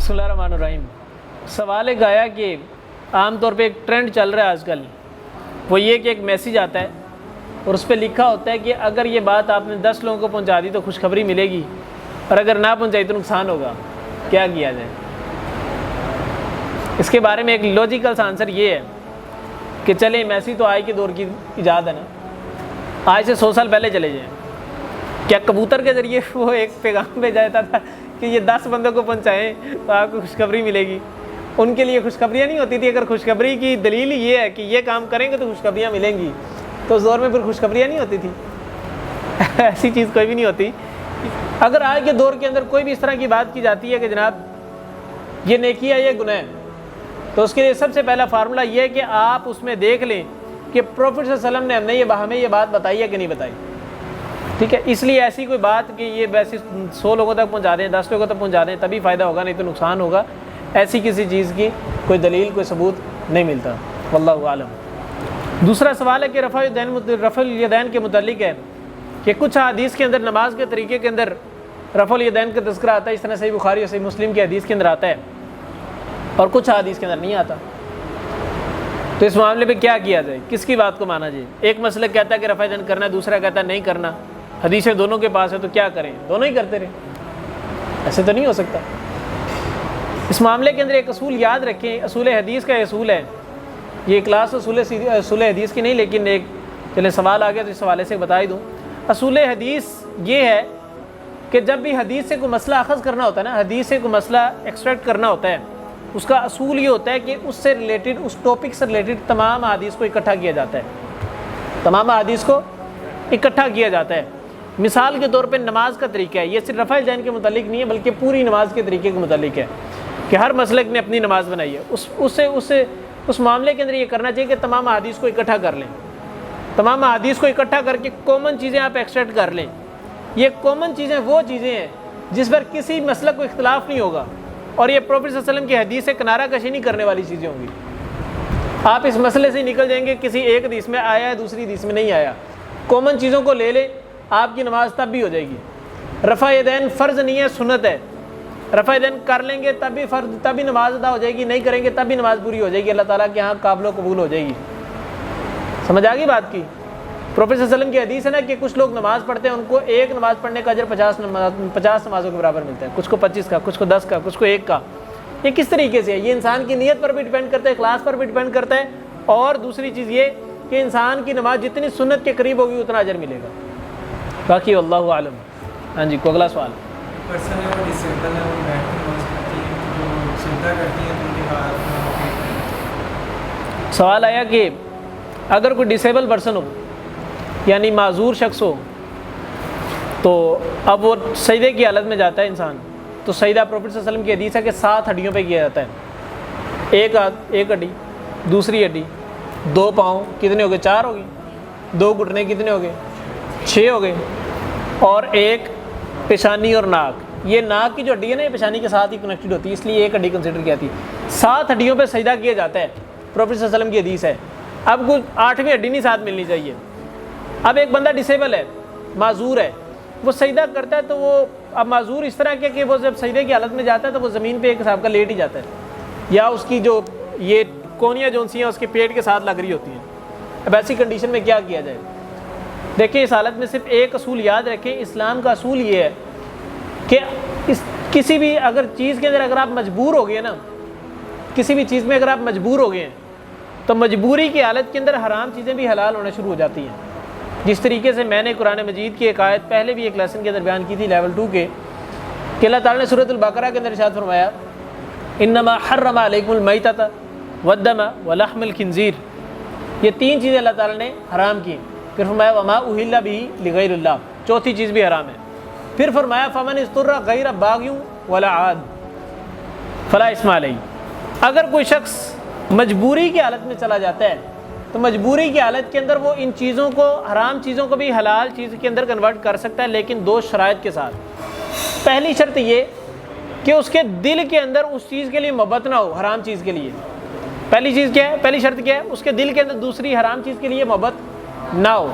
بسم اللہ الرحمن الرحیم۔ سوال ایک آیا کہ عام طور پہ ایک ٹرینڈ چل رہا ہے آج کل، وہ یہ کہ ایک میسیج آتا ہے اور اس پہ لکھا ہوتا ہے کہ اگر یہ بات آپ نے 10 لوگوں کو پہنچا دی تو خوشخبری ملے گی، اور اگر نہ پہنچائی تو نقصان ہوگا، کیا کیا جائے؟ اس کے بارے میں ایک لاجیکل سا آنسر یہ ہے کہ چلیں میسیج تو آج کے دور کی ایجاد ہے نا، آج سے 100 سال پہلے چلے جائیں۔ کیا کبوتر کے ذریعے وہ ایک پیغام بھیجا جاتا تھا کہ یہ 10 بندوں کو پہنچائیں تو آپ کو خوشخبری ملے گی؟ ان کے لیے خوشخبریاں نہیں ہوتی تھی۔ اگر خوشخبری کی دلیل یہ ہے کہ یہ کام کریں گے تو خوشخبریاں ملیں گی، تو اس دور میں پھر خوشخبریاں نہیں ہوتی تھی ایسی چیز کوئی بھی نہیں ہوتی۔ اگر آج کے دور کے اندر کوئی بھی اس طرح کی بات کی جاتی ہے کہ جناب یہ نیکی ہے، یہ گناہ ہے، تو اس کے لیے سب سے پہلا فارمولہ یہ ہے کہ آپ اس میں دیکھ لیں کہ پروفٹ صلی اللہ علیہ وسلم نے ہمیں یہ بات بتائی ہے کہ نہیں بتائی، ٹھیک ہے؟ اس لیے ایسی کوئی بات کہ یہ ویسے 100 لوگوں تک پہنچا دیں، 10 لوگوں تک پہنچا دیں تبھی فائدہ ہوگا، نہیں تو نقصان ہوگا، ایسی کسی چیز کی کوئی دلیل، کوئی ثبوت نہیں ملتا، واللہ عالم۔ دوسرا سوال ہے کہ رفع الیدین کے متعلق ہے کہ کچھ حدیث کے اندر نماز کے طریقے کے اندر رفع الیدین کا تذکرہ آتا ہے، اس طرح صحیح بخاری اور صحیح مسلم کی حدیث کے اندر آتا ہے، اور کچھ حدیث کے اندر نہیں آتا، تو اس معاملے پہ کیا کیا جائے؟ کس کی بات کو مانا جائے؟ ایک مسئلہ کہتا ہے کہ رفع الیدین کرنا ہے، دوسرا کہتا ہے نہیں کرنا، حدیثیں دونوں کے پاس ہے، تو کیا کریں؟ دونوں ہی کرتے رہیں؟ ایسے تو نہیں ہو سکتا۔ اس معاملے کے اندر ایک اصول یاد رکھیں، اصول حدیث کا اصول ہے، یہ کلاس اصول حدیث کی نہیں، لیکن ایک چلے سوال آ گیا تو اس حوالے سے بتا ہی دوں۔ اصول حدیث یہ ہے کہ جب بھی حدیث سے کوئی مسئلہ اخذ کرنا ہوتا ہے نا، حدیث سے کوئی مسئلہ ایکسٹریکٹ کرنا ہوتا ہے، اس کا اصول یہ ہوتا ہے کہ اس سے ریلیٹڈ، اس ٹاپک سے ریلیٹڈ تمام احادیث کو اکٹھا کیا جاتا ہے، تمام احادیث کو اکٹھا کیا جاتا ہے۔ مثال کے طور پہ نماز کا طریقہ ہے، یہ صرف رفع الیدین کے متعلق نہیں ہے بلکہ پوری نماز کے طریقے کے متعلق ہے کہ ہر مسلک نے اپنی نماز بنائی ہے، اس معاملے کے اندر یہ کرنا چاہیے کہ تمام احادیث کو اکٹھا کر لیں، تمام احادیث کو اکٹھا کر کے کامن چیزیں آپ ایکسٹریکٹ کر لیں۔ یہ کامن چیزیں وہ چیزیں ہیں جس پر کسی مسلک کو اختلاف نہیں ہوگا، اور یہ پروفٹ صلی اللہ علیہ وسلم کی حدیث سے کنارہ کشی نہیں کرنے والی چیزیں ہوں گی۔ آپ اس مسئلے سے نکل جائیں گے کسی ایک حدیث میں آیا ہے، دوسری حدیث میں نہیں آیا، کامن چیزوں کو لے لیں، آپ کی نماز تب بھی ہو جائے گی۔ رفع الیدین فرض نہیں ہے، سنت ہے، رفع الیدین کر لیں گے تب بھی فرض، تب بھی نماز ادا ہو جائے گی، نہیں کریں گے تب بھی نماز پوری ہو جائے گی، اللہ تعالیٰ کے ہاں قابل و قبول ہو جائے گی۔ سمجھ آ گئی بات کی؟ پروفٹ صلی اللہ علیہ وسلم کی حدیث ہے نا کہ کچھ لوگ نماز پڑھتے ہیں، ان کو ایک نماز پڑھنے کا اجر 50 نمازوں کے برابر ملتا ہے، کچھ کو 25 کا، کچھ کو 10 کا، کچھ کو 1 کا۔ یہ کس طریقے سے ہے؟ یہ انسان کی نیت پر بھی ڈیپینڈ کرتا ہے، اخلاص پر بھی ڈیپینڈ کرتا ہے، اور دوسری چیز یہ کہ انسان کی نماز جتنی سنت کے قریب ہوگی اتنا اجر ملے گا۔ باقی واللہ عالم۔ ہاں جی، کوئی اگلا سوال؟ سوال آیا کہ اگر کوئی ڈسیبل پرسن ہو، یعنی معذور شخص ہو، تو اب وہ سجدے کی حالت میں جاتا ہے انسان، تو سجدہ پروفٹ صلی اللہ علیہ وسلم کی حدیث ہے کہ 7 ہڈیوں پہ کیا جاتا ہے، ایک ہاتھ، ایک ہڈی، دوسری ہڈی، 2 پاؤں، کتنے ہو گئے؟ 4 ہو گئی، 2 گھٹنے کتنے ہو گئے؟ 6 ہو گئے، اور ایک پیشانی اور ناک۔ یہ ناک کی جو ہڈی ہے نا، یہ پیشانی کے ساتھ ہی کنیکٹڈ ہوتی ہے، اس لیے ایک ہڈی کنسیڈر کی جاتی ہے۔ 7 ہڈیوں پہ سجدہ کیا جاتا ہے، پروفٹ صلی اللہ علیہ وسلم کی حدیث ہے۔ اب کچھ 8ویں ہڈی نہیں ساتھ ملنی چاہیے۔ اب ایک بندہ ڈسیبل ہے، معذور ہے، وہ سجدہ کرتا ہے، تو وہ اب معذور اس طرح کہ وہ جب سجدے کی حالت میں جاتا ہے تو وہ زمین پہ ایک حساب کا لیٹ ہی جاتا ہے، یا اس کی جو یہ کونیاں جو سی ہیں اس کے پیٹ کے ساتھ لگ رہی ہوتی ہیں۔ اب ایسی کنڈیشن میں کیا کیا جائے؟ دیکھیں، اس حالت میں صرف ایک اصول یاد رکھیں، اسلام کا اصول یہ ہے کہ کسی بھی اگر چیز کے اندر اگر آپ مجبور ہو گئے نا، کسی بھی چیز میں اگر آپ مجبور ہو گئے ہیں تو مجبوری کی حالت کے اندر حرام چیزیں بھی حلال ہونا شروع ہو جاتی ہیں۔ جس طریقے سے میں نے قرآن مجید کی ایک آیت پہلے بھی ایک لیسن کے اندر بیان کی تھی، لیول 2 کے، کہ اللہ تعالیٰ نے سورۃ البقرہ کے اندر ارشاد فرمایا انما حرم علیکم المیتۃ والدم ولحم الخنزیر، یہ 3 چیزیں اللہ تعالیٰ نے حرام کی، پھر فرمایا وما اہل بہ لغیر اللہ، چوتھی چیز بھی حرام ہے، پھر فرمایا فمن اضطر غیر باغ ولا عاد فلا اثم علیہ۔ اگر کوئی شخص مجبوری کی حالت میں چلا جاتا ہے تو مجبوری کی حالت کے اندر وہ ان چیزوں کو، حرام چیزوں کو بھی حلال چیز کے اندر کنورٹ کر سکتا ہے، لیکن 2 شرائط کے ساتھ۔ پہلی شرط یہ کہ اس کے دل کے اندر اس چیز کے لیے محبت نہ ہو، حرام چیز کے لیے۔ پہلی چیز کیا ہے؟ پہلی شرط کیا ہے؟ اس کے دل کے اندر دوسری حرام چیز کے لیے محبت نہ ہو۔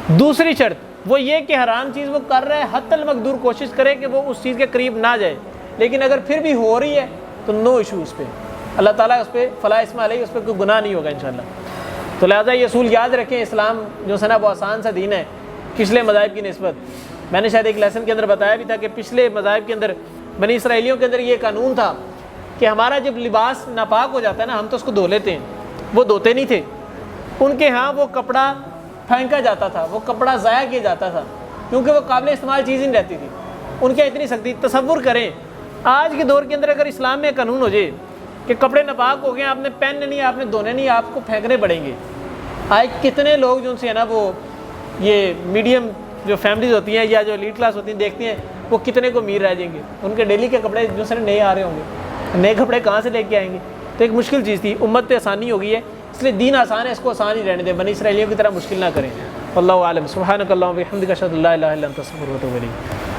دوسری شرط وہ یہ کہ حرام چیز وہ کر رہا ہے، حتی المقدور کوشش کرے کہ وہ اس چیز کے قریب نہ جائے، لیکن اگر پھر بھی ہو رہی ہے تو نو ایشو اس پہ، اللہ تعالیٰ اس پہ فلا اسم علیہ، اس پہ کوئی گناہ نہیں ہوگا انشاءاللہ۔ تو لہٰذا یہ اصول یاد رکھیں، اسلام جو ہے نا وہ آسان سا دین ہے پچھلے مذاہب کی نسبت۔ میں نے شاید ایک لیسن کے اندر بتایا بھی تھا کہ پچھلے مذاہب کے اندر بنی اسرائیلیوں کے اندر یہ قانون تھا کہ ہمارا جب لباس ناپاک ہو جاتا ہے نا، ہم تو اس کو دھو لیتے ہیں، وہ دھوتے نہیں تھے۔ ان کے ہاں وہ کپڑا پھینکا جاتا تھا، وہ کپڑا ضائع کیا جاتا تھا، کیونکہ وہ قابل استعمال چیز ہی نہیں رہتی تھی۔ ان کے اتنی سختی، تصور کریں آج کے دور کے اندر اگر اسلام میں قانون ہو جائے کہ کپڑے ناپاک ہو گئے، آپ نے پہننے نہیں، آپ نے دھونے نہیں، آپ کو پھینکنے پڑیں گے، آج کتنے لوگ جو ان سے ہے نا وہ یہ میڈیم جو فیملیز ہوتی ہیں یا جو ایلیٹ کلاس ہوتی ہیں دیکھتی ہیں، وہ کتنے کو امیر رہ جائیں گے، ان کے ڈیلی کے کپڑے جو سے نئے آ رہے ہوں گے، نئے کپڑے کہاں سے لے کے آئیں گے؟ تو ایک مشکل چیز تھی، امت پہ آسانی ہو گئی ہے، اس لیے دین آسان ہے، اس کو آسان ہی رہنے دیں، بنی اسرائیلیوں کی طرح مشکل نہ کریں۔ واللہ اعلم، سبحانک اللہم و بحمدک، اشہد ان لا الہ الا انت، استغفرک و اتوب الیک۔